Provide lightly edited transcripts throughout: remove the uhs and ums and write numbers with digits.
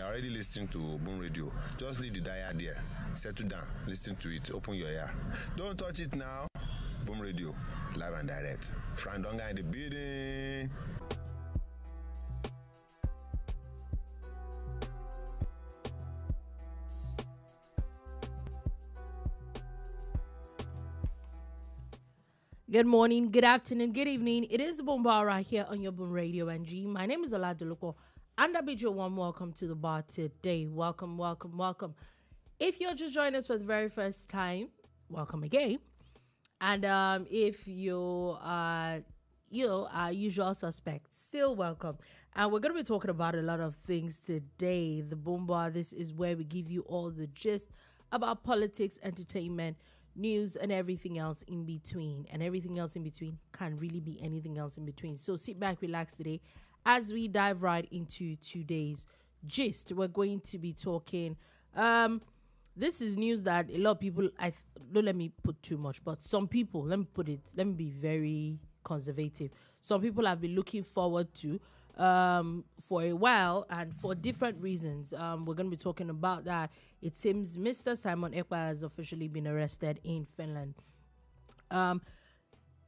are already listening to Boom Radio, just leave the dial there. Settle down, listen to it, open your ear. Don't touch it now. Boom Radio, live and direct. Frank Donga in the building. Good morning, good afternoon, good evening. It is the BoomBar right here on your Boom Radio NG. My name is Dolupo, and I bid you a warm welcome to the bar today. Welcome, welcome, welcome. If you're just joining us for the very first time, welcome again. And if you are, our usual suspects, still welcome. And we're going to be talking about a lot of things today. The BoomBar, this is where we give you all the gist about politics, entertainment, news, and everything else in between. And everything else in between can really be anything else in between. So sit back, relax today as we dive right into today's gist. We're going to be talking. This is news that a lot of people, don't let me put too much, but some people, let me be very conservative. Some people have been looking forward to for a while and for different reasons. We're going to be talking about that. It seems Mr. Simon Ekpa has officially been arrested in Finland. Tinubu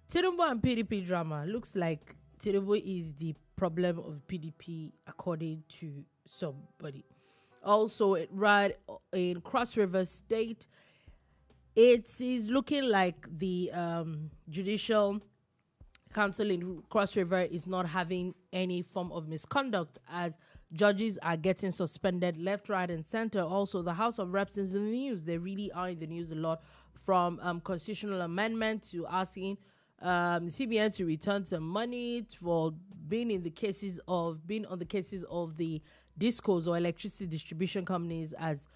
and PDP drama. Looks like Tinubu is the problem of PDP according to somebody. Also, right in Cross River State, it is looking like the judicial council in Cross River is not having any form of misconduct as judges are getting suspended left, right, and center. Also, the House of Reps is in the news. They really are in the news a lot, from constitutional amendment to asking CBN to return some money for being on the cases of the discos or electricity distribution companies, as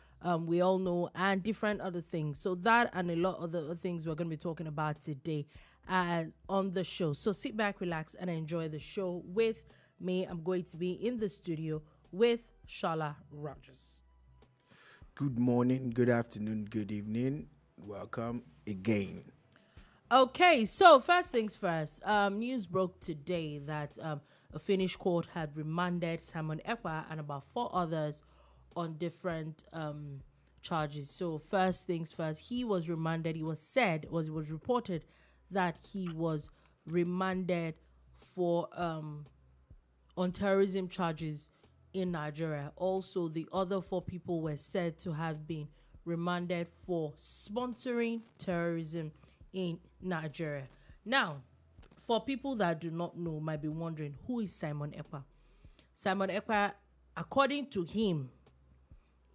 we all know, and different other things. So that and a lot of other things we're going to be talking about today on the show. So sit back, relax, and enjoy the show with me. I'm going to be in the studio with Sola Rogers. Good morning, good afternoon, good evening. Welcome again. Okay, so first things first. News broke today that a Finnish court had remanded Simon Ekpa and about 4 others on different charges. So first things first, he was remanded. It was reported that he was remanded for on terrorism charges in Nigeria. Also, the other 4 people were said to have been remanded for sponsoring terrorism in Nigeria. Now, for people that do not know, might be wondering, who is Simon Ekpa? Simon Ekpa, according to him,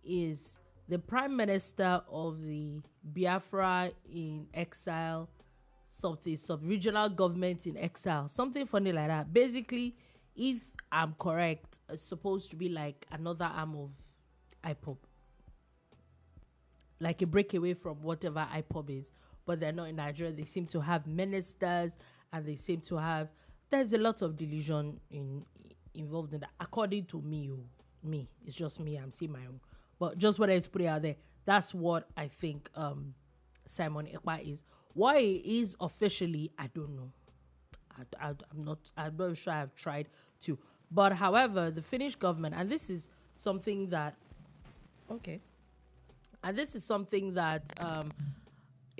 is the Prime Minister of the Biafra in exile, sub-regional government in exile, something funny like that. Basically, if I'm correct, it's supposed to be like another arm of IPOB, like a breakaway from whatever IPOB is, but they're not in Nigeria. They seem to have ministers, and they seem to have, there's a lot of delusion involved in that, according to me. It's just me, I'm seeing my own, but just wanted to put it out there. That's what I think Simon Ekpa is. Why he is officially, I don't know. I'm not sure. I've tried to, but however, the Finnish government, and this is something that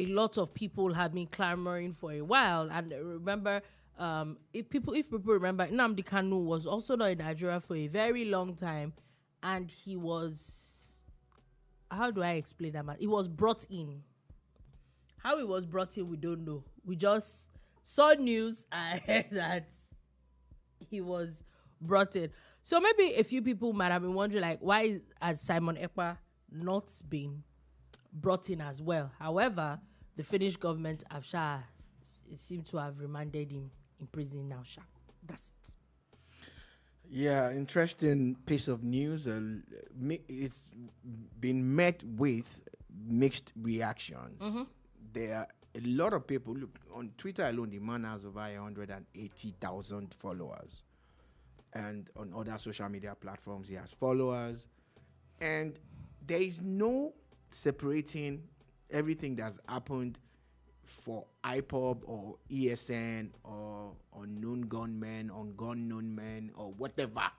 a lot of people have been clamoring for a while. And remember, if people remember, Nnamdi Kanu was also not in Nigeria for a very long time, and he was, how do I explain that, man? He was brought in. How he was brought in, we don't know. We just saw news and heard that he was brought in. So maybe a few people might have been wondering, like, why has Simon Ekpa not been brought in as well? However, the Finnish government it seemed to have remanded him in prison now. That's it. Yeah, interesting piece of news. It's been met with mixed reactions. Mm-hmm. There are a lot of people. Look, on Twitter alone, the man has over 180,000 followers. And on other social media platforms, he has followers. And there is no separating everything that's happened for IPOB or ESN or unknown gunmen, ungun known men or whatever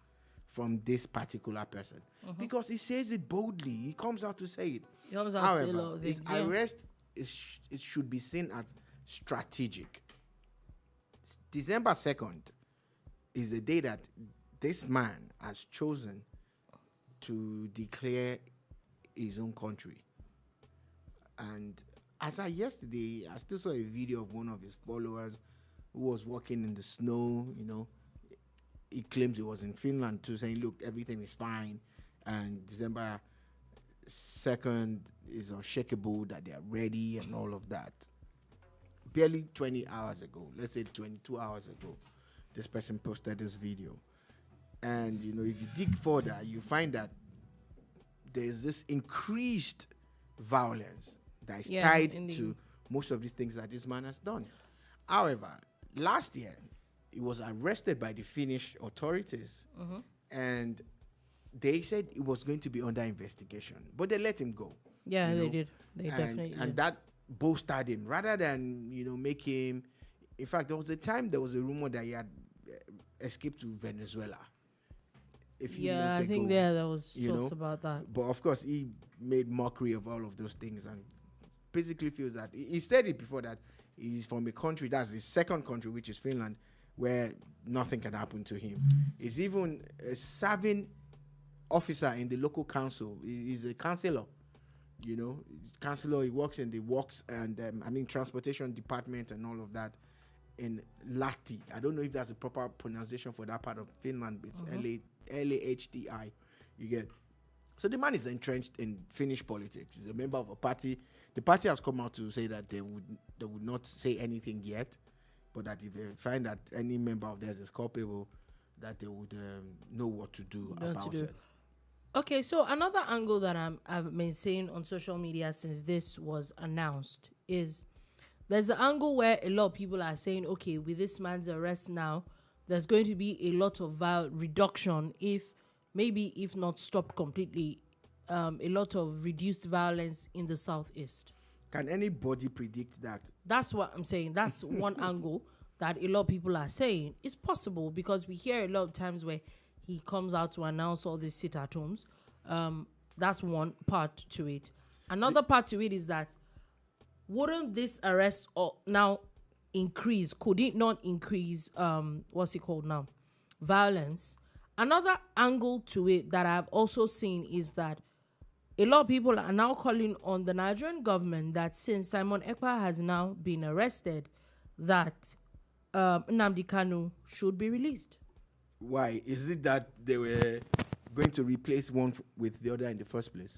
from this particular person because he says it boldly. He comes out to say it. He comes out to say a lot of his things, yeah. arrest it should be seen as strategic. December 2nd is the day that this man has chosen to declare his own country. And as of yesterday, I still saw a video of one of his followers who was walking in the snow, you know. He claims he was in Finland too, saying, look, everything is fine. And December 2nd is unshakable, that they are ready and all of that. Barely 20 hours ago, let's say 22 hours ago, this person posted this video. And, you know, if you dig further, you find that there's this increased violence that is tied to most of these things that this man has done. However, last year, he was arrested by the Finnish authorities, and they said it was going to be under investigation, but they let him go. Yeah, they did. They definitely did. And that bolstered him rather than, you know, make him. In fact, there was a rumor that he had escaped to Venezuela. I think there was talks about that. But of course, he made mockery of all of those things and basically feels that he said it before that he's from a country that's his second country, which is Finland, where nothing can happen to him. He's even a serving officer in the local council. He's a councillor, you know, councillor. He works in the works and transportation department and all of that in Lahti. I don't know if that's a proper pronunciation for that part of Finland. It's Lahti. You get. So the man is entrenched in Finnish politics. He's a member of a party. The party has come out to say that they would not say anything yet, but that if they find that any member of theirs is culpable, that they would know what to do about it. Okay, so another angle that I've been seeing on social media since this was announced is there's the angle where a lot of people are saying, okay, with this man's arrest now, there's going to be a lot of reduction, if not stopped completely, a lot of reduced violence in the southeast. Can anybody predict that? That's what I'm saying. That's one angle that a lot of people are saying. It's possible because we hear a lot of times where he comes out to announce all these sit-at-homes. That's one part to it. Another part to it is that wouldn't this arrest now increase? Could it not increase, violence? Another angle to it that I've also seen is that a lot of people are now calling on the Nigerian government that since Simon Ekpa has now been arrested, that Nnamdi Kanu should be released. Why? Is it that they were going to replace one with the other in the first place?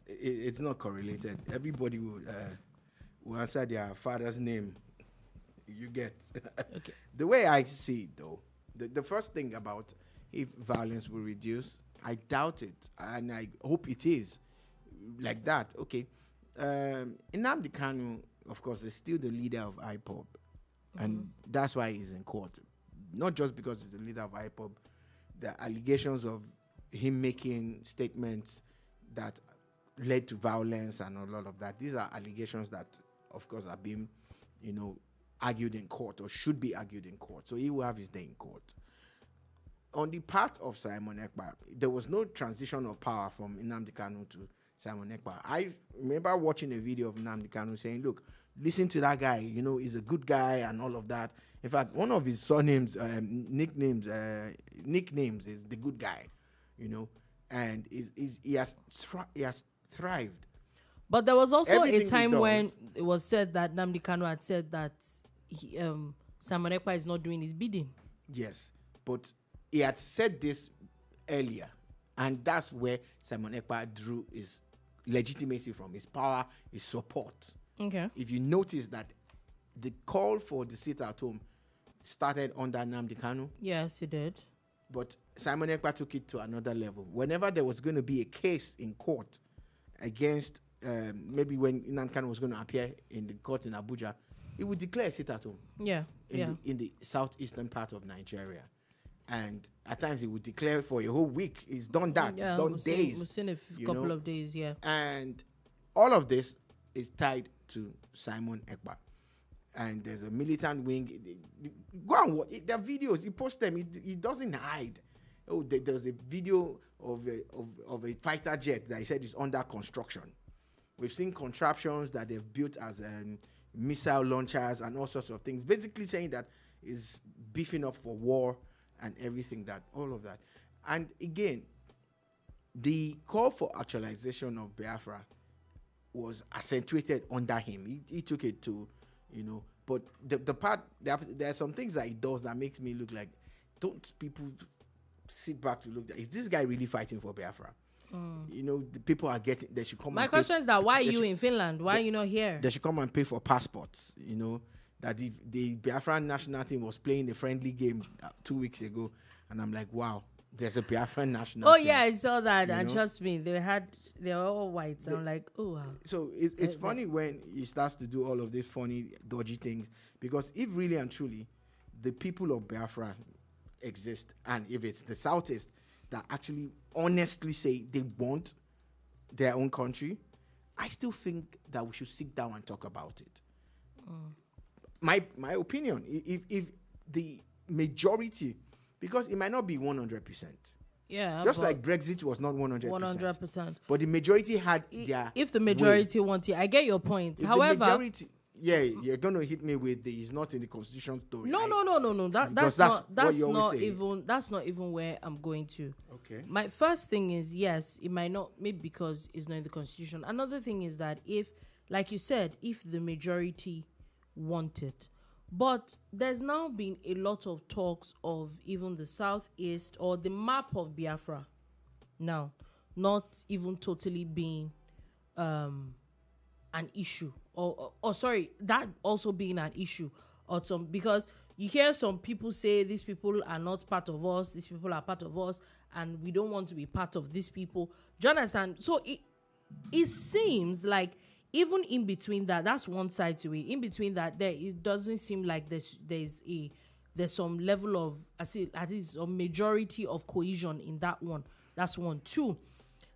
It's not correlated. Everybody will answer their father's name. You get. Okay. The way I see it, though, the first thing about if violence will reduce, I doubt it, and I hope it is like that. Okay, Nnamdi Kanu, of course, is still the leader of IPOB, and that's why he's in court. Not just because he's the leader of IPOB, the allegations of him making statements that led to violence and a lot of that. These are allegations that, of course, are being, argued in court or should be argued in court. So he will have his day in court. On the part of Simon Ekpa, there was no transition of power from Nnamdi Kanu to Simon Ekpa. I remember watching a video of Nnamdi Kanu saying, look, listen to that guy, he's a good guy and all of that. In fact, one of his surnames, nicknames is the good guy, and he has thrived. But there was also a time when it was said that Nnamdi Kanu had said that Simon Ekpa is not doing his bidding. Yes, but he had said this earlier, and that's where Simon Ekpa drew his legitimacy from, his power, his support. Okay. If you notice that the call for the sit-at-home started under Nnamdi Kanu. Yes, he did. But Simon Ekpa took it to another level. Whenever there was going to be a case in court against, maybe when Nnamdi Kanu was going to appear in the court in Abuja, he would declare a sit-at-home. Yeah. In the southeastern part of Nigeria. And at times he would declare for a whole week. He's done that. Yeah, he's done days. We've seen a couple of days, yeah. And all of this is tied to Simon Ekpa. And there's a militant wing. Go and watch the videos. He posts them. He doesn't hide. Oh, there was a video of a fighter jet that he said is under construction. We've seen contraptions that they've built as missile launchers and all sorts of things, basically saying that is beefing up for war and everything, that all of that. And again, the call for actualization of Biafra was accentuated under him. He took it to, but the part, there are some things that he does that makes me look like, don't people sit back to look at, is this guy really fighting for Biafra? The people are getting, they should come. My question is that why are you in Finland? Why are you not here? They should come and pay for passports. That if the Biafran national team was playing a friendly game 2 weeks ago, and I'm like, wow, there's a Biafran national team. Yeah, I saw that, and trust me, they were all white. So I'm like, oh wow. So it's funny when he starts to do all of these funny, dodgy things, because if really and truly the people of Biafra exist, and if it's the Southeast that actually honestly say they want their own country, I still think that we should sit down and talk about it. My opinion, if the majority, because it might not be 100%. Yeah. Just like Brexit was not 100%. 100%. But the majority had their if the majority want it, I get your point. If however, the majority, you're gonna hit me with the it's not in the constitution story. No. That's not even where I'm going to. Okay. My first thing is, yes, it might not, maybe because it's not in the constitution. Another thing is that if, like you said, if the majority want it, but there's now been a lot of talks of even the Southeast or the map of Biafra now not even totally being an issue, or sorry, that also being an issue, or some, because you hear some people say these people are not part of us, these people are part of us, and we don't want to be part of these people. Do you understand? So it seems like even in between that, that's one side to it. In between that, it doesn't seem like there's some level of, at least a majority of cohesion in that one. That's one. Two,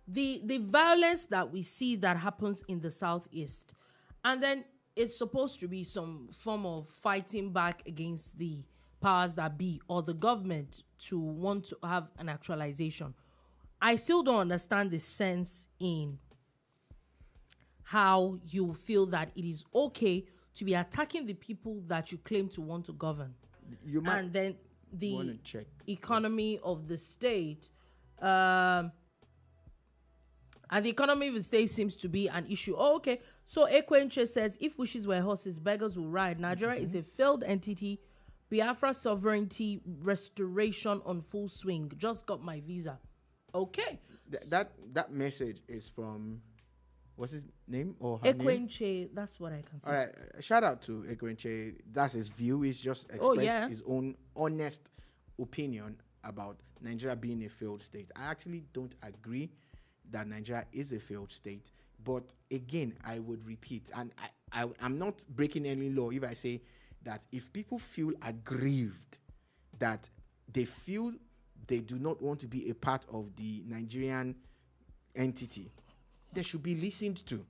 the violence that we see that happens in the Southeast, and then it's supposed to be some form of fighting back against the powers that be or the government to want to have an actualization. I still don't understand the sense in how you feel that it is okay to be attacking the people that you claim to want to govern. You might and then the want to check economy of the state, and the economy of the state seems to be an issue. Oh, okay. So Ekwenche says, if wishes were horses, beggars will ride. Nigeria is a failed entity. Biafra sovereignty restoration on full swing. Just got my visa. Okay. That message is from, what's his name or her name? Ekwenche, that's what I can say. All right. Shout out to Ekwenche. That's his view. He's just expressed his own honest opinion about Nigeria being a failed state. I actually don't agree that Nigeria is a failed state. But again, I would repeat, and I'm not breaking any law if I say that if people feel aggrieved, that they feel they do not want to be a part of the Nigerian entity, they should be listened to.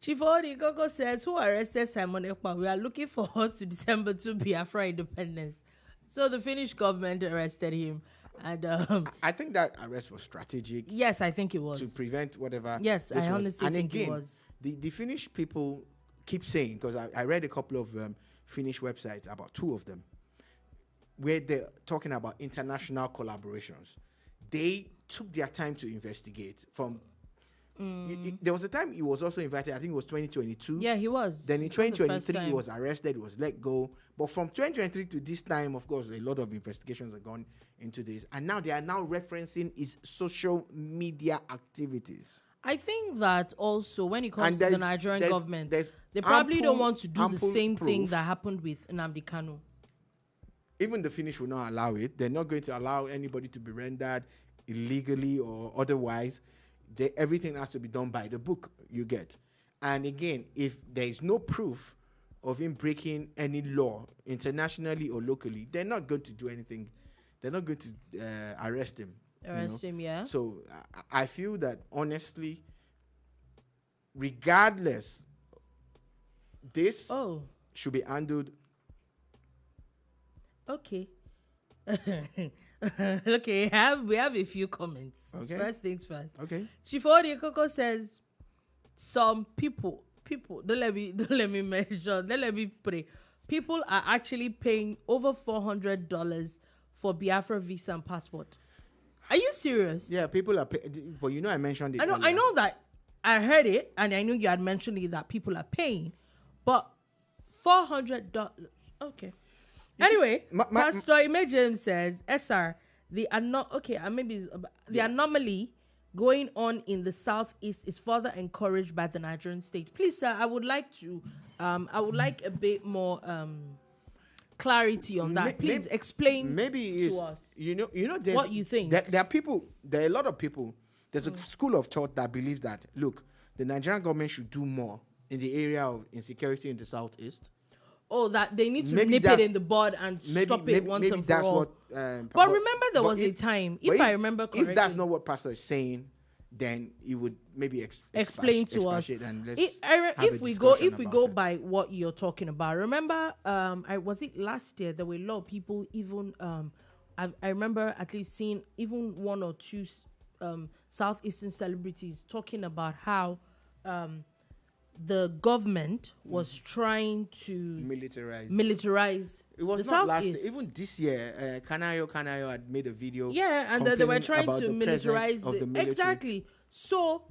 Chief Odi Gogo says, who arrested Simon Ekpa? We are looking forward to December 2 Biafra independence. So the Finnish government arrested him. And I think that arrest was strategic. Yes, I think it was. To prevent whatever. Yes, I honestly think it was. The Finnish people keep saying, because I read a couple of Finnish websites, about two of them, where they're talking about international collaborations. They took their time to investigate. There was a time he was also invited, I think it was 2022. Yeah, he was. Then in 2023, he was arrested, he was let go. But from 2023 to this time, of course, a lot of investigations have gone into this. And now they are now referencing his social media activities. I think that also when it comes to the Nigerian government, they probably don't want to do the same thing that happened with Nnamdi Kanu. Even the Finnish will not allow it. They're not going to allow anybody to be rendered illegally or otherwise. Everything has to be done by the book, you get. And again, if there is no proof of him breaking any law internationally or locally, they're not going to do anything. They're not going to arrest him. Him, yeah. So I feel that, honestly, regardless, this should be handled. Okay. Okay, we have a few comments. Okay. First things first. Okay. Chifodi Coco says some people don't let me mention, don't let me pray. People are actually paying over $400 for Biafra visa and passport. Are you serious? Yeah, people are but you know I mentioned it. I know that I heard it, and I knew you had mentioned it that people are paying, but $400. Okay. Anyway, Pastor Image James says, SR, the anomaly going on in the southeast is further encouraged by the Nigerian state. Please, sir, I would like a bit more clarity on that. Please explain to us. You know, what you think. There are a lot of people. There's a school of thought that believes that, look, the Nigerian government should do more in the area of insecurity in the southeast. Oh, that they need to nip it in the bud and stop it once and for all. But remember, there was a time, if I remember correctly. If that's not what Pastor is saying, then you would maybe explain to us. And if we go by what you're talking about, remember, was it last year there were a lot of people even I remember at least seeing even one or two southeastern celebrities talking about how the government was trying to militarize. It was the not last Southeast. year. Even this year, Kanayo had made a video. Yeah, and they were trying to militarize the military. Exactly. So,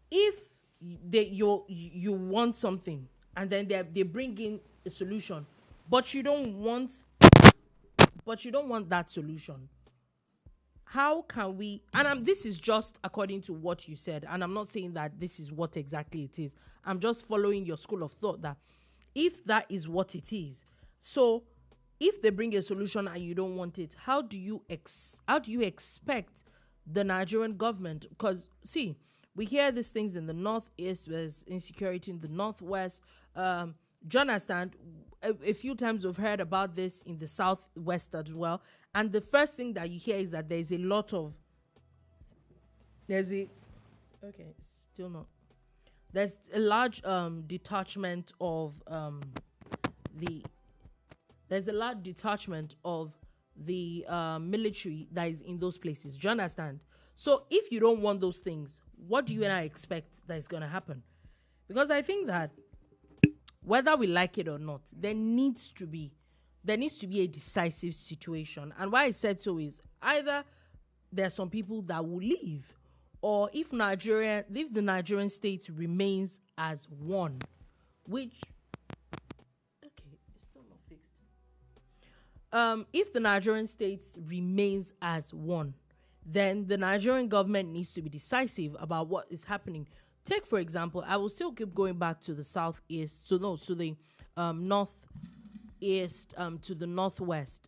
if you want something, and then they bring in a solution, but you don't want that solution. How can we? And this is just according to what you said, and I'm not saying that this is what exactly it is. I'm just following your school of thought that if that is what it is, so if they bring a solution and you don't want it, how do you expect the Nigerian government? Because see, we hear these things in the northeast, there's insecurity in the northwest. Do you understand? A few times we've heard about this in the southwest as well. And the first thing that you hear is that there's a large detachment of the military that is in those places. Do you understand? So if you don't want those things, what do you and I expect that is going to happen? Because I think that whether we like it or not, there needs to be a decisive situation. And why I said so is either there are some people that will leave, or if the Nigerian state remains as one, which it's still not fixed. If the Nigerian state remains as one, then the Nigerian government needs to be decisive about what is happening. Take, for example, I will still keep going back to the southeast, to the northeast, to the northwest.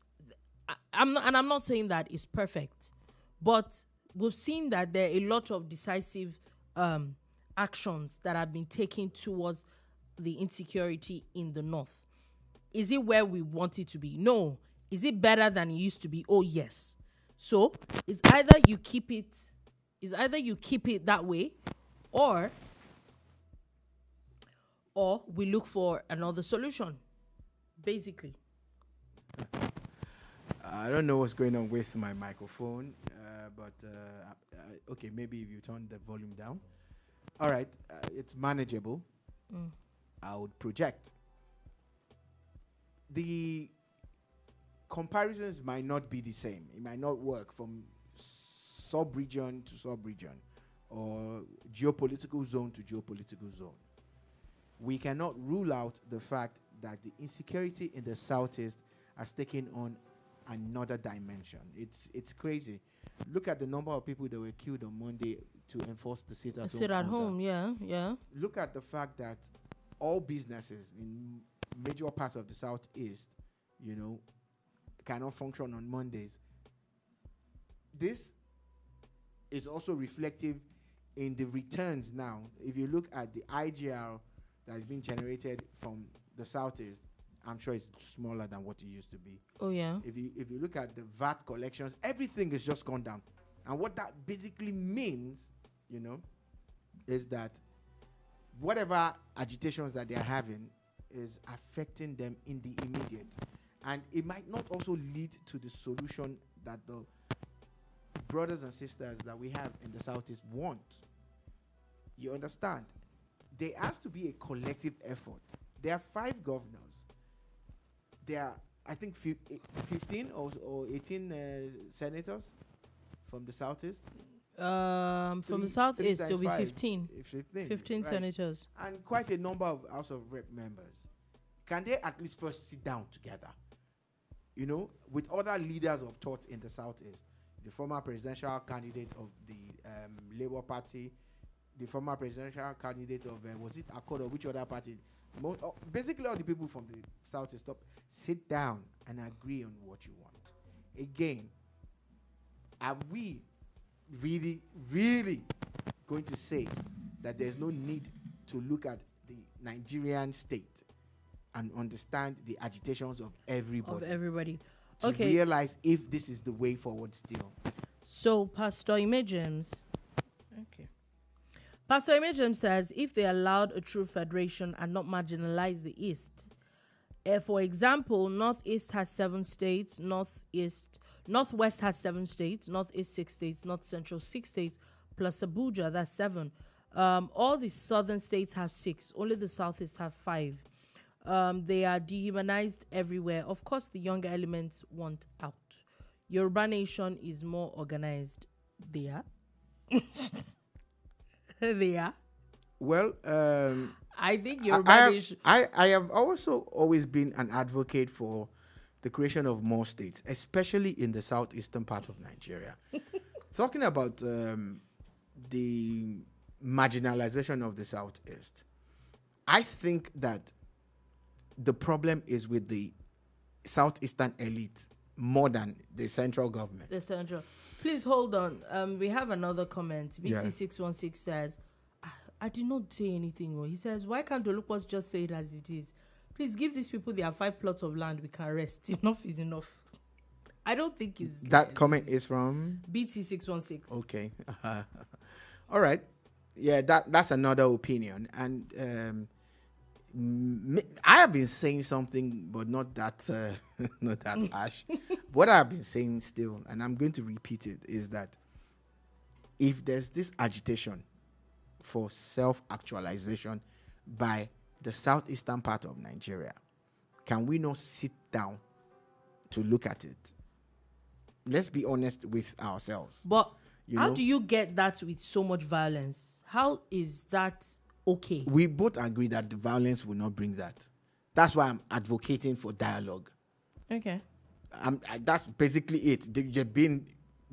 I'm not saying that it's perfect, but we've seen that there are a lot of decisive actions that have been taken towards the insecurity in the north. Is it where we want it to be? No. Is it better than it used to be? Oh, yes. So it's either you keep it that way, or we look for another solution, basically. I don't know what's going on with my microphone, but okay, maybe if you turn the volume down. All right, it's manageable. I would project. The comparisons might not be the same. It might not work from sub-region to sub-region, or geopolitical zone to geopolitical zone. We cannot rule out the fact that the insecurity in the southeast has taken on another dimension. It's crazy. Look at the number of people that were killed on Monday to enforce the sit-at-home. Yeah. Look at the fact that all businesses in major parts of the southeast, cannot function on Mondays. This is also reflective in the returns now. If you look at the IGR that is being generated from the southeast, I'm sure it's smaller than what it used to be. Oh yeah. If you look at the VAT collections, everything has just gone down. And what that basically means, is that whatever agitations that they're having is affecting them in the immediate. And it might not also lead to the solution that the brothers and sisters that we have in the Southeast want. You understand? There has to be a collective effort. There are 5 governors. There are, I think, 15 or 18 senators from the Southeast. From the Southeast, it'll be 15. 15 right. senators. And quite a number of House of Rep members. Can they at least first sit down together? You know, with other leaders of thought in the Southeast. The former presidential candidate of the Labour Party, the former presidential candidate of, was it Accord or which other party? Basically all the people from the Southeast, sit down and agree on what you want. Again, are we really, really going to say that there's no need to look at the Nigerian state and understand the agitations of everybody? To realize if this is the way forward still. So, Pastor Imejems. Okay. Pastor Imejems says, if they allowed a true federation and not marginalize the East, for example, Northeast has 7 states, Northwest has 7 states, Northeast 6 states, North Central 6 states, plus Abuja, that's 7. All the southern states have 6, only the Southeast have 5. They are dehumanized everywhere. Of course, the younger elements want out. Yoruba Nation is more organized. They are. They are. Well, I think Yoruba Nation. I have also always been an advocate for the creation of more states, especially in the southeastern part of Nigeria. Talking about the marginalization of the Southeast, I think that the problem is with the southeastern elite more than the central government. The central. Please hold on. We have another comment. BT616 says, I did not say anything wrong. He says, why can't Dolupo just say it as it is? Please give these people their 5 plots of land. We can rest. Enough is enough. I don't think it's... That comment is from? BT616. Okay. All right. Yeah, that's another opinion. And I have been saying something, but not that not that harsh. What I've been saying still, and I'm going to repeat it, is that if there's this agitation for self-actualization by the southeastern part of Nigeria, can we not sit down to look at it? Let's be honest with ourselves. But how do you get that with so much violence? How is that okay? We both agree that the violence will not bring that. That's why I'm advocating for dialogue. Okay. That's basically it. They've been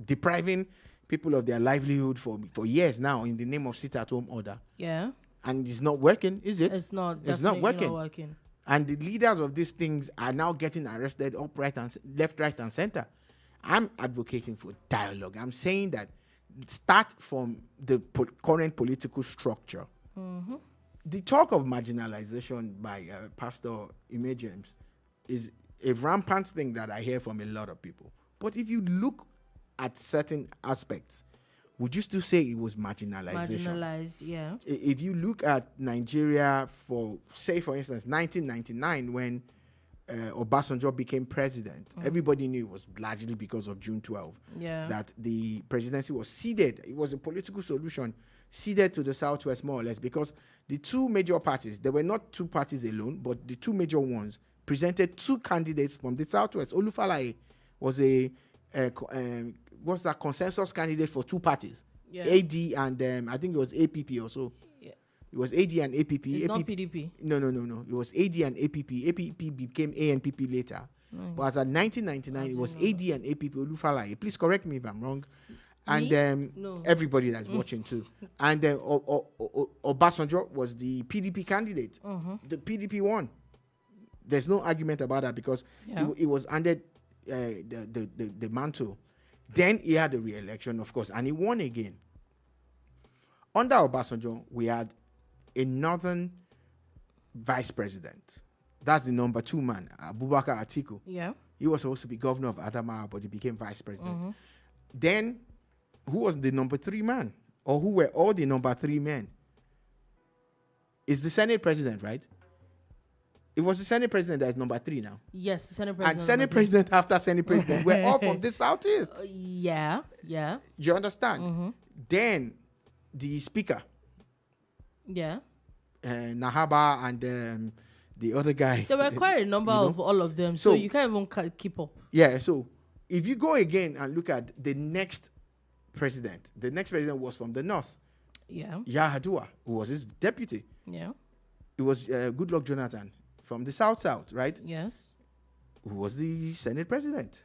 depriving people of their livelihood for years now in the name of sit-at-home order. Yeah. And it's not working, is it? It's not. It's not working. Not working. And the leaders of these things are now getting arrested left, right, and center. I'm advocating for dialogue. I'm saying that start from the current political structure. Mm-hmm. The talk of marginalization by Pastor Imejems is a rampant thing that I hear from a lot of people. But if you look at certain aspects, would you still say it was marginalization? Marginalized, yeah. If you look at Nigeria for instance, 1999, when Obasanjo became president, everybody knew it was largely because of June 12. Yeah. That the presidency was ceded. It was a political solution ceded to the Southwest, more or less, because the 2 major parties, there were not 2 parties alone, but the 2 major ones presented 2 candidates from the Southwest. Olufalaye was was that consensus candidate for 2 parties, AD and I think it was APP or so. Yeah. It was AD and APP. It's not PDP. No. It was AD and APP. APP became ANPP later. But as at 1999, it was AD and APP. Olufalaye. Please correct me if I'm wrong. And everybody that's watching too. And then Obasanjo was the PDP candidate. The PDP won. There's no argument about that because it was under the mantle. Then he had a re-election, of course, and he won again. Under Obasanjo, we had a northern vice president. That's the number 2 man, Abubakar Atiku. Yeah. He was supposed to be governor of Adamawa, but he became vice president. Then, who was the number 3 man? Or who were all the number 3 men? Is the Senate president, right? It was the Senate president that is number 3 now. Yes, Senate president. And Senate president after Senate president were all from the southeast. Yeah. You understand? Then the speaker. Yeah. Nahaba and the other guy. There were quite a number of all of them, so you can't even keep up. Yeah, so if you go again and look at the next president was from the north. Yeah. Yar'Adua, who was his deputy. Yeah. It was Goodluck Jonathan from the south, right? Yes. Who was the Senate president.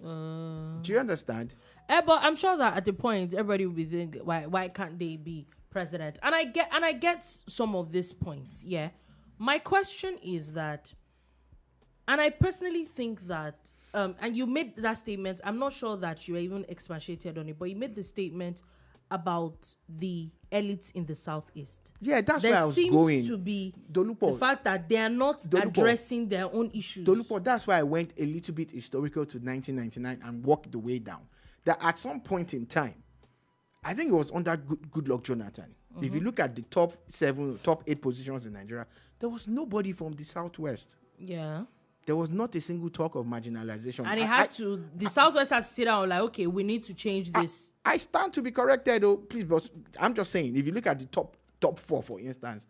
Do you understand? But I'm sure that at the point everybody will be thinking, why can't they be president? And I get some of these points. Yeah. My question is that, and I personally think that, and you made that statement. I'm not sure that you even expatiated on it, but you made the statement about the elites in the southeast. Yeah, that's where I was going. There seems to be Dolupo, the fact that they are not addressing their own issues. Dolupo, that's why I went a little bit historical to 1999 and walked the way down. That at some point in time, I think it was under Goodluck Jonathan. If you look at the top 8 positions in Nigeria, there was nobody from the southwest. Yeah. There was not a single talk of marginalization. And the Southwest has to sit down like, okay, we need to change this. I stand to be corrected, though, please, but I'm just saying, if you look at the top 4, for instance,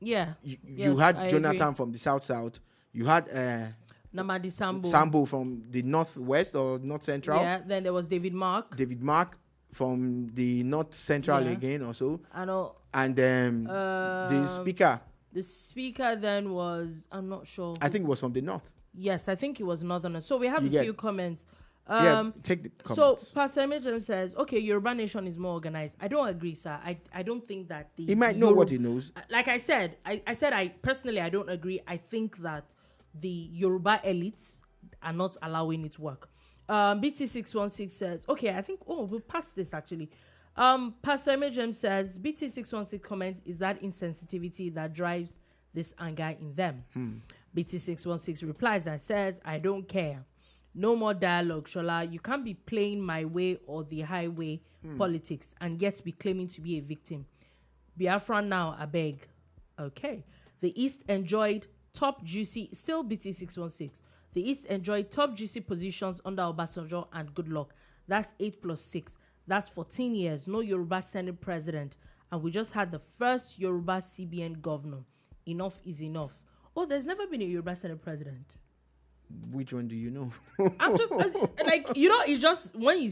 yeah, you had Jonathan from the south. You had Namadi Sambo from the northwest or north central. Yeah, then there was David Mark from the north central again also. I know. And the speaker. The speaker then was, I'm not sure. I think it was from the north. Yes, I think it was northern. So we have a few comments. Take the comments. So Pastor Emerson says, okay, Yoruba Nation is more organized. I don't agree, sir. I don't think that he might know what he knows. Like I said, I personally, I don't agree. I think that the Yoruba elites are not allowing it to work. BT616 says, okay, I think, we'll pass this actually. Pastor Emerson says, BT616 comment is that insensitivity that drives this anger in them. BT616 replies and says, I don't care. No more dialogue, Shola. You can't be playing my way or the highway politics and yet be claiming to be a victim. Biafra now, I beg. Okay. The East enjoyed top juicy, still BT616. The East enjoyed top juicy positions under Obasanjo and Goodluck. That's 8 plus 6. That's 14 years. No Yoruba Senate president. And we just had the first Yoruba CBN governor. Enough is enough. Oh, there's never been a Yoruba Senate president. Which one do you know? I'm just it just when he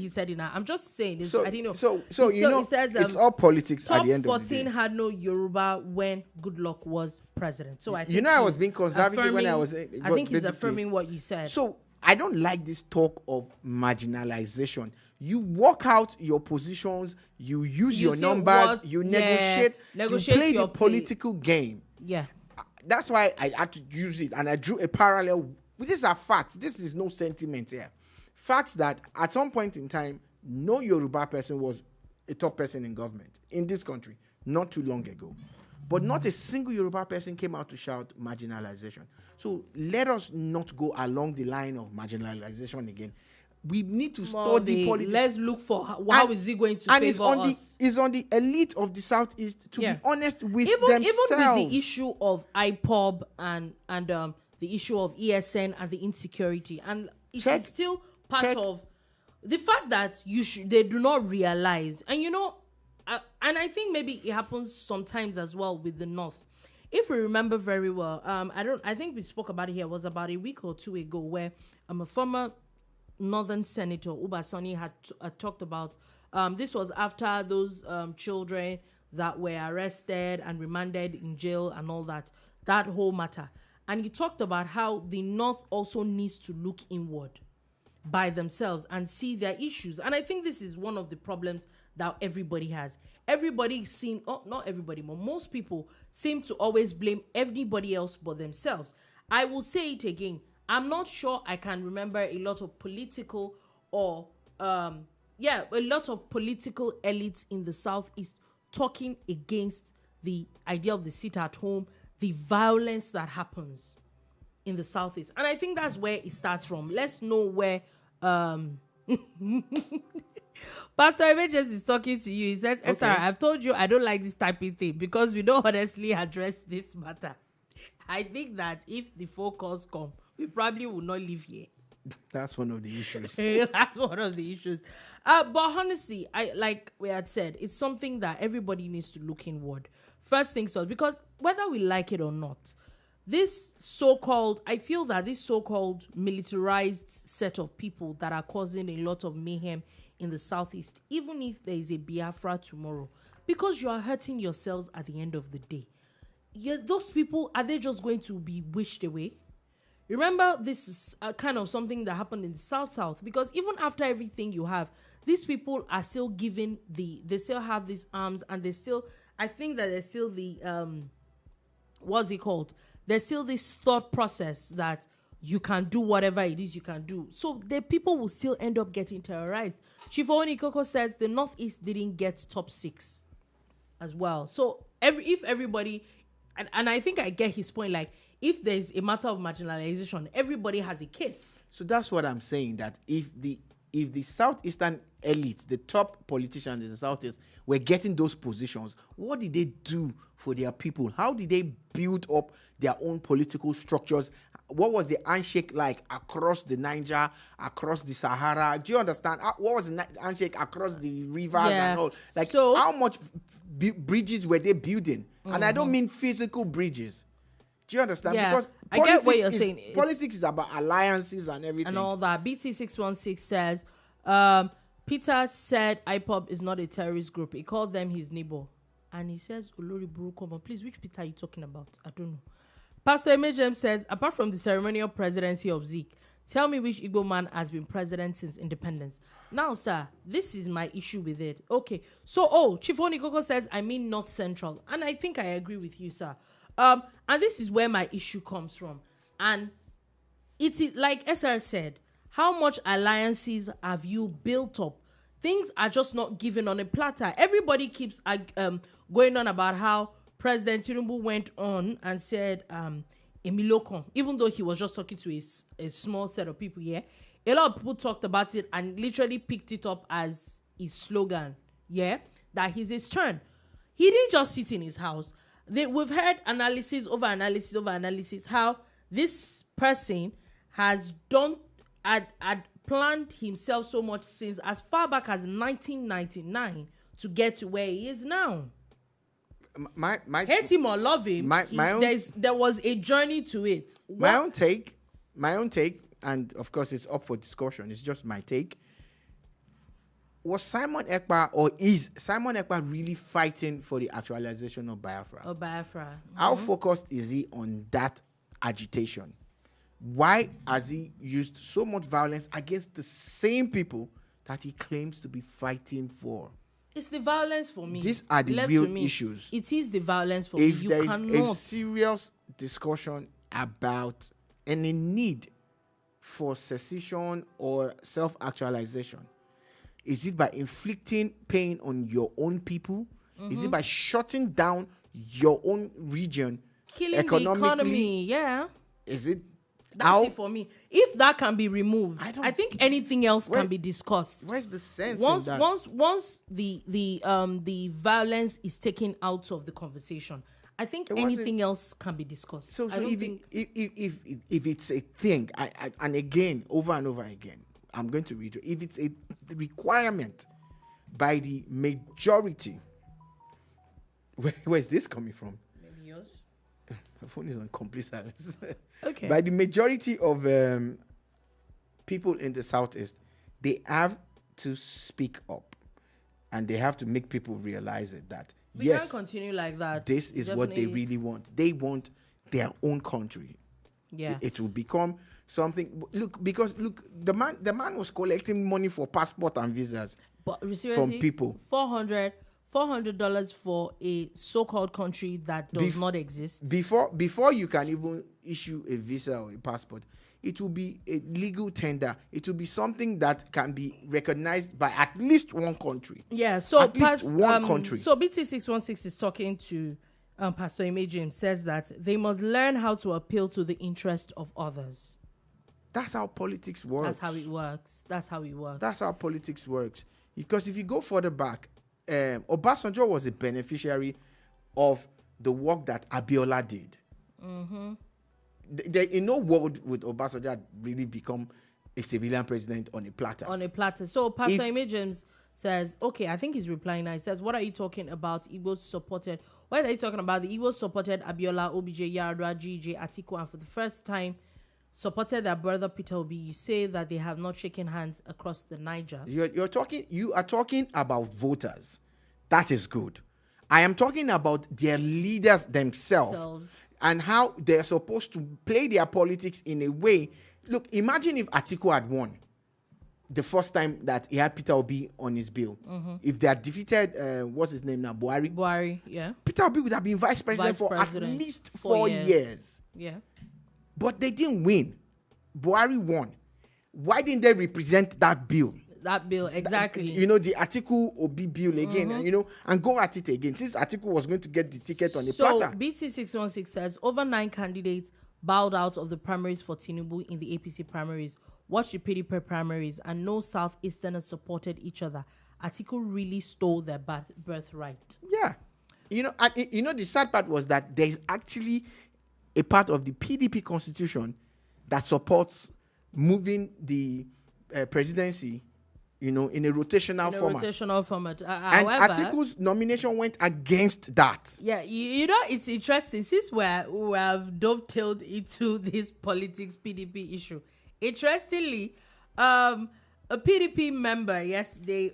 said it now, I'm just saying this. I didn't know. So it says, it's all politics at the end of the day. 14 had no Yoruba when Goodluck was president. So I think I was being conservative when I was. I think he's affirming what you said. So I don't like this talk of marginalization. You work out your positions, you use your numbers, you negotiate, you play the political game. Yeah. That's why I had to use it, and I drew a parallel. These are facts. This is no sentiment here. Facts that at some point in time, no Yoruba person was a top person in government in this country not too long ago. But not a single Yoruba person came out to shout marginalization. So let us not go along the line of marginalization again. We need to study politics. Let's look for how is it going to favor us. It's on the elite of the Southeast to be honest with themselves. Even with the issue of IPOB and the issue of ESN and the insecurity. And it is still part of the fact that they do not realize. And and I think maybe it happens sometimes as well with the North. If we remember very well, I think we spoke about it here. It was about a week or two ago where a former Northern Senator Uba Sani had talked about this was after those children that were arrested and remanded in jail and all that whole matter. And he talked about how the North also needs to look inward by themselves and see their issues. And I think this is one of the problems that everybody has. Not everybody, but most people seem to always blame everybody else but themselves. I will say it again. I'm not sure I can remember a lot of political elites in the Southeast talking against the idea of the sit at home, the violence that happens in the Southeast. And I think that's where it starts from. Let's know where Pastor Emerson is talking to you. He says, okay. I've told you I don't like this typing thing because we don't honestly address this matter. I think that if the focus come, we probably will not live here. That's one of the issues. That's one of the issues. But honestly, I like we had said, it's something that everybody needs to look inward. First things first, because whether we like it or not, I feel that this so-called militarized set of people that are causing a lot of mayhem in the southeast, even if there is a Biafra tomorrow, because you are hurting yourselves at the end of the day. Those people, are they just going to be wished away? Remember, this is kind of something that happened in the South, because even after everything you have, these people are still given they still have these arms, and I think that there's still what's it called? There's still this thought process that you can do whatever it is you can do. So the people will still end up getting terrorized. Chief Onikoko says the Northeast didn't get top 6 as well. So if everybody, and I think I get his point, like, if there's a matter of marginalization, everybody has a case. So that's what I'm saying, that if the Southeastern elite, the top politicians in the Southeast, were getting those positions, what did they do for their people? How did they build up their own political structures? What was the handshake like across the Niger, across the Sahara? Do you understand? What was the handshake across the rivers and all? Like, so, how much bridges were they building? Mm-hmm. And I don't mean physical bridges. Do you understand? Yeah, because I get what you're saying. Politics is about alliances and everything. And all that. BT616 says, Peter said IPOB is not a terrorist group. He called them his neighbor. And he says, Olori Burukoma, please, which Peter are you talking about? I don't know. Pastor Emejem says, apart from the ceremonial presidency of Zeke, tell me which Igbo man has been president since independence. Now, sir, this is my issue with it. Okay. So, Chief Onikoko says, I mean North Central. And I think I agree with you, sir. And this is where my issue comes from. And it is like SR said, how much alliances have you built up? Things are just not given on a platter. Everybody keeps going on about how President Tinubu went on and said Emilokon, even though he was just talking to a small set of people here. A lot of people talked about it and literally picked it up as his slogan, that he's his turn. He didn't just sit in his house. We've heard analysis over analysis how this person has had planned himself so much since as far back as 1999 to get to where he is now. My hate him or love him, there was a journey to it. My own take, and of course it's up for discussion, it's just my take. Was Simon Ekpa, or is Simon Ekpa really fighting for the actualization of Biafra? Mm-hmm. How focused is he on that agitation? Why has he used so much violence against the same people that he claims to be fighting for? It's the violence for me. These are the real issues. It is the violence for me. If there is a serious discussion about any need for secession or self-actualization, is it by inflicting pain on your own people? Mm-hmm. Is it by shutting down your own region, killing the economy? Yeah. Is it? That's it for me. If that can be removed, I think anything else can be discussed. Where's the sense once, in that? Once the violence is taken out of the conversation, I think anything else can be discussed. So if it's a thing, and again, over and over again, I'm going to read it. If it's a requirement by the majority, where is this coming from? Maybe yours. My phone is on complete silence. Okay. By the majority of people in the Southeast, they have to speak up, and they have to make people realize it that we can't continue like that. This is what they really want. They want their own country. Yeah. It will become something. Look, the man was collecting money for passport and visas from people. $400 for a so-called country that does not exist. Before you can even issue a visa or a passport, it will be a legal tender. It will be something that can be recognized by at least one country. Yeah, so at least one country. So BT616 is talking to Pastor Imejim, says that they must learn how to appeal to the interest of others. That's how politics works. That's how it works. That's how politics works. Because if you go further back, Obasanjo was a beneficiary of the work that Abiola did. In no world would Obasanjo really become a civilian president on a platter. On a platter. So Pastor Ime James says, okay, I think he's replying now. He says, what are you talking about? Igbos supported. What are you talking about? The Igbos supported Abiola, OBJ, Yar'Adua, GJ, Atiku, and for the first time supported their brother Peter Obi. You say that they have not shaken hands across the Niger. You are talking about voters. That is good. I am talking about their leaders themselves and how they're supposed to play their politics in a way. Look, imagine if Atiku had won the first time that he had Peter Obi on his bill. If they had defeated, what's his name now? Buhari, yeah. Peter Obi would have been vice president for at least 4 years. Yeah. But they didn't win. Buhari won. Why didn't they represent that bill? That bill, exactly. The Atiku Obi bill again, and go at it again. Since Atiku was going to get the ticket on the platter. So, BT616 says, over 9 candidates bowed out of the primaries for Tinubu in the APC primaries. Watch the PDP primaries, and no Southeasterners supported each other. Atiku really stole their birthright. Yeah. The sad part was that there is actually a part of the PDP constitution that supports moving the presidency, in a rotational format. And Atiku's nomination went against that. Yeah, it's interesting. Since we have dovetailed into this politics PDP issue. Interestingly, a PDP member yesterday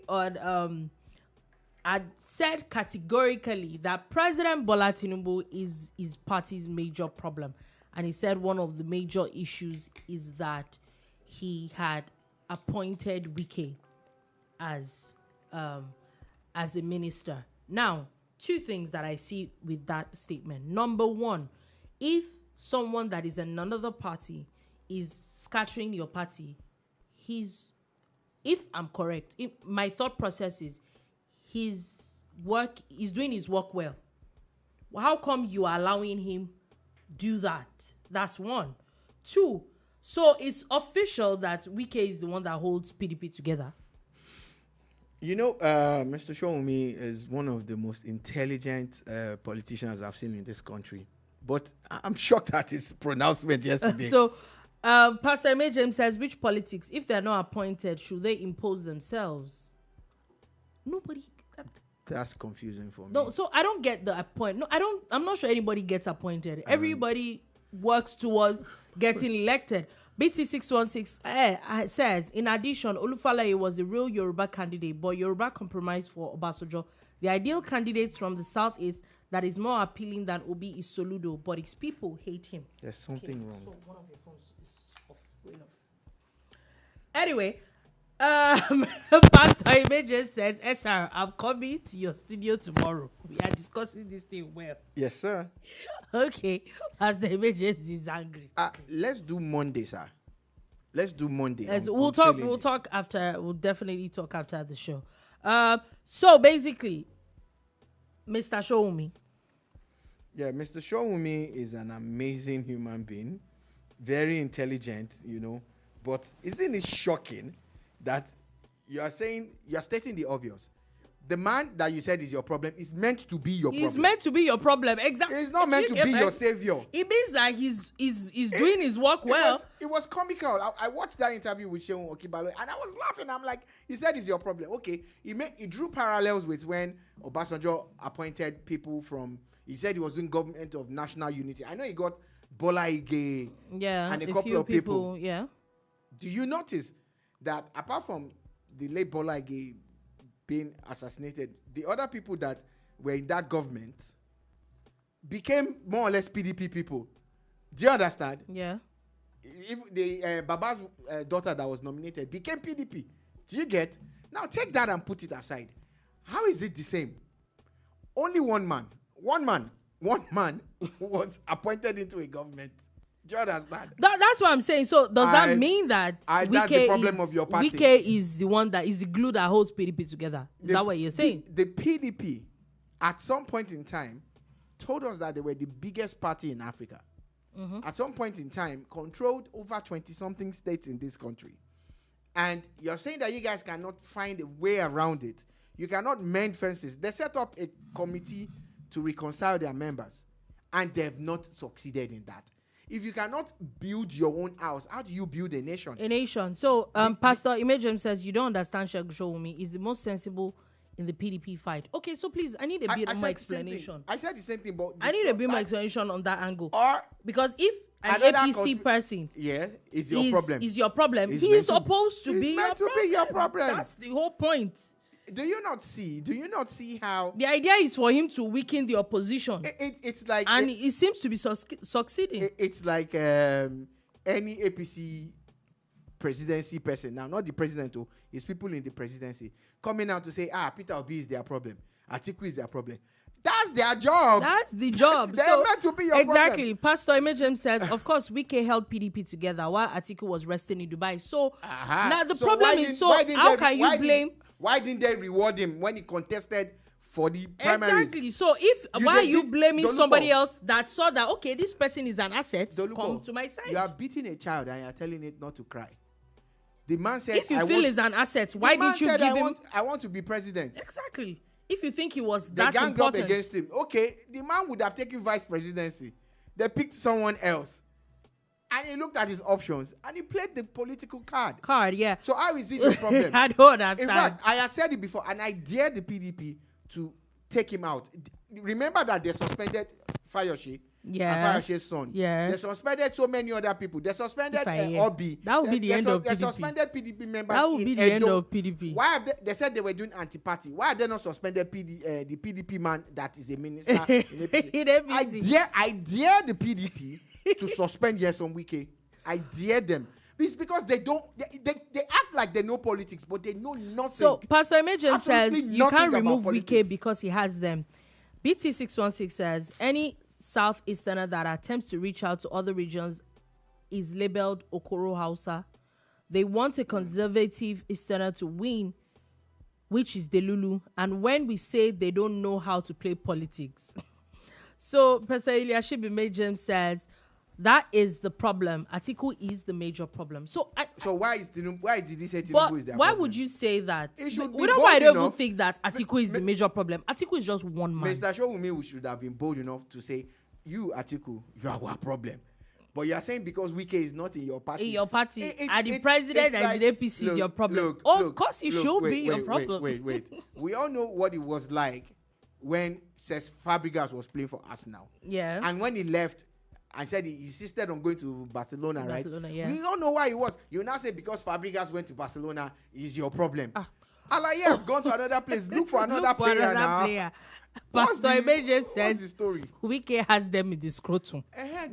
had said categorically that President Bola Tinubu is his party's major problem. And he said one of the major issues is that he had appointed Wike as a minister. Now, 2 things that I see with that statement. Number 1, if someone that is in another party is scattering your party, if I'm correct, my thought process is he's doing his work well. How come you are allowing him do that? That's 1. 2, so it's official that Wike is the one that holds PDP together. Mr. Sowunmi is one of the most intelligent politicians I've seen in this country. But I'm shocked at his pronouncement yesterday. So, Pastor Ime James says, which politics, if they're not appointed, should they impose themselves? Nobody. That's confusing for me. No, so I don't get the point. No, I'm not sure anybody gets appointed. Everybody works towards getting elected. BT616 says, in addition, Olufalaye was a real Yoruba candidate, but Yoruba compromised for Obasanjo. The ideal candidates from the southeast that is more appealing than Obi is Soludo, but his people hate him. There's something wrong. So one of your phones is off. Anyway, Pastor Ime says, SR, I'm coming to your studio tomorrow. We are discussing this thing well. Yes, sir. Okay. Pastor Ime is angry. Let's do Monday, sir. Let's do Monday. We'll talk after. We'll definitely talk after the show. So basically, Mr. Sowunmi. Yeah, Mr. Sowunmi is an amazing human being, very intelligent, But isn't it shocking that you're stating the obvious? The man that you said is your problem is meant to be your problem. He's meant to be your problem, exactly. He's not meant to be your savior. It means that he's doing his work well. It was comical. I watched that interview with Seun Okibalo and I was laughing. I'm like, he said it's your problem. Okay, he drew parallels with when Obasanjo appointed people from. He said he was doing government of national unity. I know he got Bola Ige and a couple of people. Yeah. Do you notice that apart from the late Bola Ige being assassinated, the other people that were in that government became more or less PDP people? Do you understand? Yeah. If the Baba's daughter that was nominated became PDP, do you get? Now take that and put it aside. How is it the same? Only one man was appointed into a government. Do you understand? That's what I'm saying. So does that mean that that's the problem of your party? Wike is the one that is the glue that holds PDP together? Is that what you're saying? The PDP, at some point in time, told us that they were the biggest party in Africa. Mm-hmm. At some point in time, controlled over 20-something states in this country. And you're saying that you guys cannot find a way around it. You cannot mend fences. They set up a committee to reconcile their members. and they've not succeeded in that. If you cannot build your own house, how do you build a nation? A nation. So, Pastor Imagem says, you don't understand Sowunmi is the most sensible in the PDP fight. Okay, so please, I need a bit more explanation. I said the same thing, but I need a bit more explanation on that angle. Or because if an APC person is your problem, he is supposed to be your problem. That's the whole point. Do you not see how the idea is for him to weaken the opposition? It's like, and it seems to be succeeding. It's like any APC presidency person, now not the president, it's people in the presidency coming out to say, Peter Obi is their problem, Atiku is their problem. That's their job. That's the job. They're meant to be your exactly. problem. Pastor Imagem says, of course, Wike held PDP together while Atiku was resting in Dubai. So now the problem is, how can you blame? Why didn't they reward him when he contested for the primaries? Exactly. So why are you blaming somebody else that saw that, okay, this person is an asset, come to my side? You are beating a child and you are telling it not to cry. The man said, if you feel he's an asset, why didn't you give him? I want to be president. Exactly. If you think he was that important. They ganged up against him. Okay, the man would have taken vice presidency. They picked someone else. And he looked at his options and he played the political card. Yeah. So how is it a problem? I don't understand. In fact, I have said it before and I dare the PDP to take him out. Remember that they suspended Fayoshe. Yeah. And Fayoshe's son. Yeah. They suspended so many other people. They suspended Obi. That would be the end of PDP. They suspended PDP members. That would be the end of PDP. Why have they said they were doing anti-party? Why have they not suspended the PDP man that is a minister in APC? I dare the PDP to suspend Nyesom Wike. I dare them. It's because they act like they know politics, but they know nothing. So Pastor Imagem says you can't remove Wike because he has them. BT616 says any Southeasterner that attempts to reach out to other regions is labeled Okoro Hausa. They want a conservative Easterner to win, which is Delulu. And when we say they don't know how to play politics. So Pastor Eliashib Imagem says that is the problem. Atiku is the major problem. So why did he say Tinubu is the problem? Why would you say that? We don't even think that Atiku is the major problem. Atiku is just one man. Mr. Sowunmi, we should have been bold enough to say, you, Atiku, you are our problem. But you are saying because Wike is not in your party. In your party, and the president and the APC is your problem. Of course, it should be your problem. Wait. We all know what it was like when Cesc Fabregas was playing for Arsenal. Yeah. And when he left, and said he insisted on going to Barcelona, right? Yeah. We don't know why he was. You now say because Fabregas went to Barcelona is your problem. Alaye has gone to another place. Look for another player now. Pastor Imagem says the story? Wike has them in the scrotum.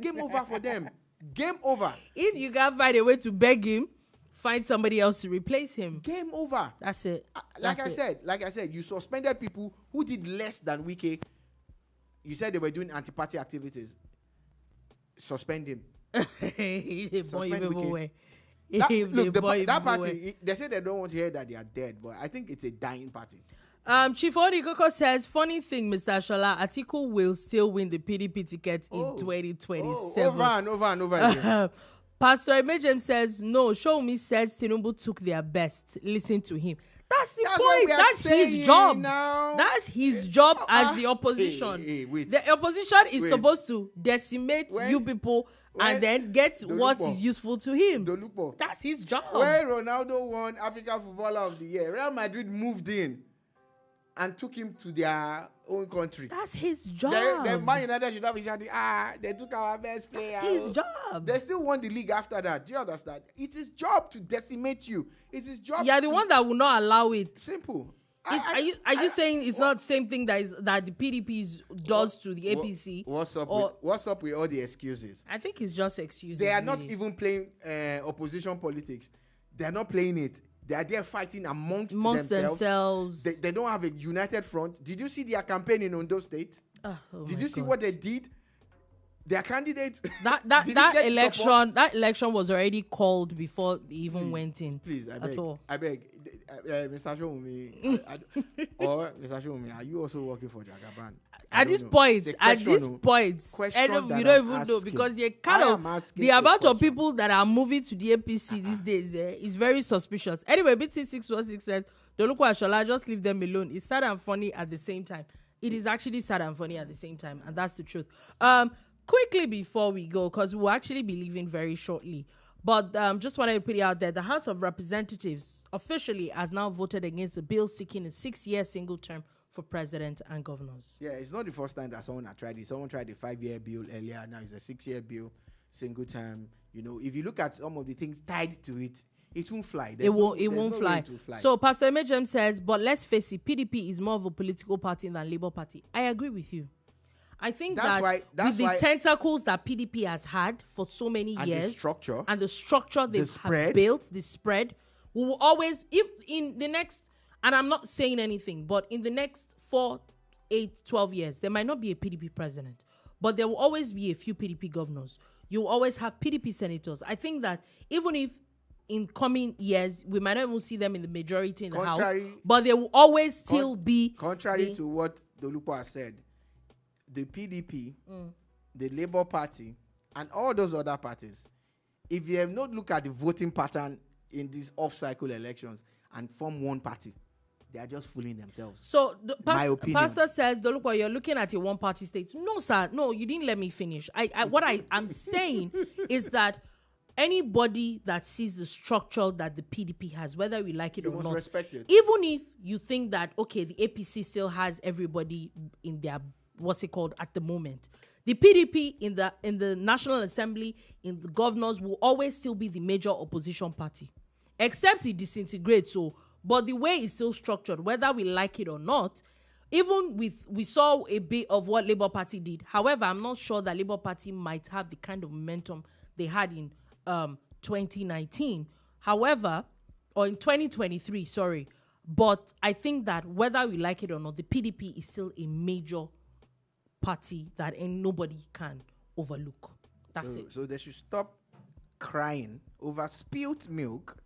Game over for them. Game over. If you can't find a way to beg him, find somebody else to replace him. Game over. That's it. Like I said, you suspended people who did less than Wike. You said they were doing anti-party activities. Suspend him. That party, they say they don't want to hear that they are dead, but I think it's a dying party. Chief Odikoko says, funny thing, Mr. Shola, Atiku will still win the PDP ticket in 2027. Over and over again. Pastor Imagem says, no, Sowunmi says Tinubu took their best. Listen to him. That's the point. That's his job. Now. That's his job as the opposition. The opposition is supposed to decimate you people and then get Dolupo, what is useful to him. Dolupo. That's his job. When Ronaldo won African Footballer of the Year, Real Madrid moved in and took him to their own country. That's his job. The Man United should have been shouting, they took our best player. That's his job. They still won the league after that. Do you understand? It's his job to decimate you. It's his job. Yeah, the one that will not allow it. Simple. Are you saying it's not the same thing that the PDP does to the APC? What's up with all the excuses? I think it's just excuses. They are not even playing opposition politics. They are not playing it. They are there fighting amongst themselves. They don't have a united front. Did you see their campaign in Ondo State? Did you see what they did? Their candidate. That election was already called before they even went in. Please, I beg. Mr. Sowunmi, or Mr. Sowunmi, are you also working for Jagaban? At this point, you don't even know because the amount of people that are moving to the APC these days is very suspicious. Anyway, BT616 says, Dolupo and Shola, just leave them alone. It's sad and funny at the same time. It is actually sad and funny at the same time, and that's the truth. Quickly before we go, because we'll actually be leaving very shortly, but just wanted to put it out there, the House of Representatives officially has now voted against a bill seeking a 6-year single term for president and governors. Yeah, it's not the first time that someone has tried it. Someone tried the 5-year bill earlier. Now it's a 6-year bill, single term. You know, if you look at some of the things tied to it, it won't fly. It won't fly. So Pastor Emejem says, but let's face it, PDP is more of a political party than Labour Party. I agree with you. I think that's with the tentacles that PDP has had for so many years, the structure they've built, the spread, we will always, if in the next, and I'm not saying anything, but in the next 4, 8, 12 years, there might not be a PDP president, but there will always be a few PDP governors. You will always have PDP senators. I think that even if in coming years, we might not even see them in the majority in the House, but there will always still be. Contrary to what Dolupo has said, the PDP, the Labour Party, and all those other parties, if they have not looked at the voting pattern in these off-cycle elections and form one party, they are just fooling themselves. So, Pastor says, Dolupo, you're looking at a one-party state. No, sir. No, you didn't let me finish. What I'm saying is that anybody that sees the structure that the PDP has, whether we like it or not, respect it. Even if you think that, okay, the APC still has everybody in their, what's it called, at the moment, the PDP in the National Assembly, in the governors, will always still be the major opposition party, except it disintegrates. So, but the way it's still structured, whether we like it or not, even we saw a bit of what Labour Party did. However, I'm not sure that Labour Party might have the kind of momentum they had in 2019. However, or in 2023, sorry. But I think that whether we like it or not, the PDP is still a major party that nobody can overlook. That's it. So they should stop crying over spilt milk,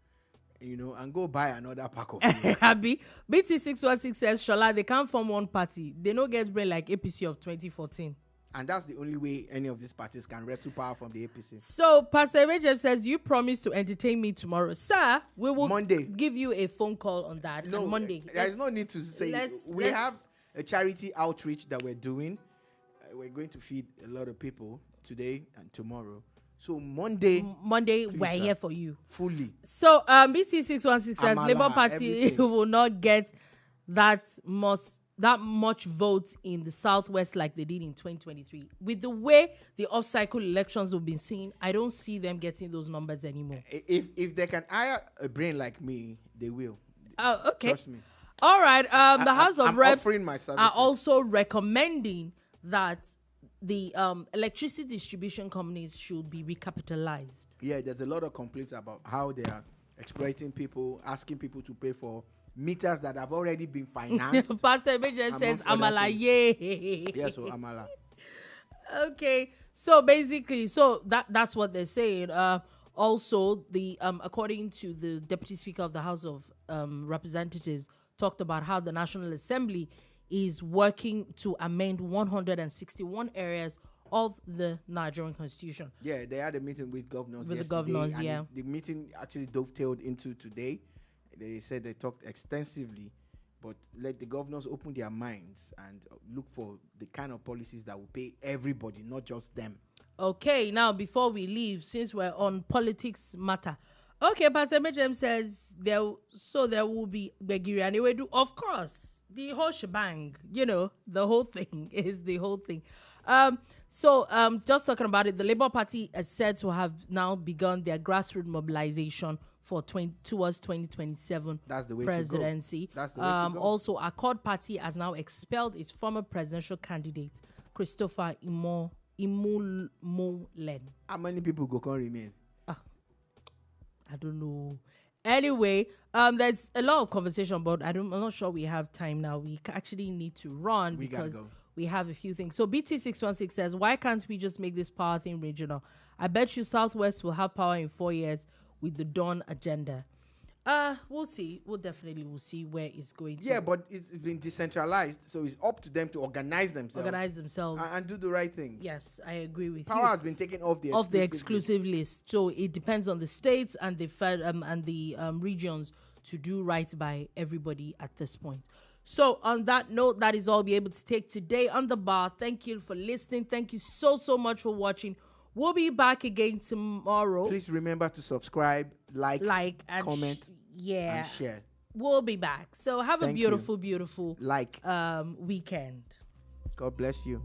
you know, and go buy another pack of milk. Abby, BT616 says, Sola, they can't form one party. They don't get brain like APC of 2014. And that's the only way any of these parties can wrestle power from the APC. So, Pastor Rajab says, you promise to entertain me tomorrow. Sir, we will give you a phone call on that on Monday. There's no need to say. We have a charity outreach that we're doing. We're going to feed a lot of people today and tomorrow. So, Monday, we're here for you. Fully. So, BT616 says, Labour Party will not get that much votes in the Southwest like they did in 2023. With the way the off-cycle elections have been seen, I don't see them getting those numbers anymore. If they can hire a brain like me, they will. Oh, okay. Trust me. All right. The House of Reps are also recommending that the electricity distribution companies should be recapitalized. Yeah, there's a lot of complaints about how they are exploiting people, asking people to pay for meters that have already been financed. Pastor Emejem says Amala, yay. Yes, so Amala. Okay, so basically, that's what they're saying. Also, the according to the Deputy Speaker of the House of Representatives, talked about how the National Assembly is working to amend 161 areas of the Nigerian Constitution. Yeah, they had a meeting with governors yesterday. The governors, yeah. The meeting actually dovetailed into today. They said they talked extensively, but let the governors open their minds and look for the kind of policies that will pay everybody, not just them. Okay, now before we leave, since we're on politics matter, okay, Pastor Emejem says there will be Begiri and Ewedu. Of course, the whole shebang, the whole thing is the whole thing. Just talking about it, the Labour Party is said to have now begun their grassroots mobilization for towards 2027 presidency. That's the way to go. Also, Accord Party has now expelled its former presidential candidate, Christopher Imolen. How many people can remain? I don't know. Anyway, there's a lot of conversation, but I'm not sure we have time now. We actually need to run because we have a few things. So BT616 says, why can't we just make this power thing regional? I bet you Southwest will have power in 4 years with the Dawn agenda. We'll see. We'll see where it's going to. Yeah, but it's been decentralized, so it's up to them to organize themselves. And do the right thing. Yes, I agree with you. Power has been taken off the exclusive list. So it depends on the states and the regions to do right by everybody at this point. So on that note, that is all we'll be able to take today on the bar. Thank you for listening. Thank you so much for watching. We'll be back again tomorrow. Please remember to subscribe, like and comment, and share. We'll be back. So have a Thank beautiful you. weekend. God bless you.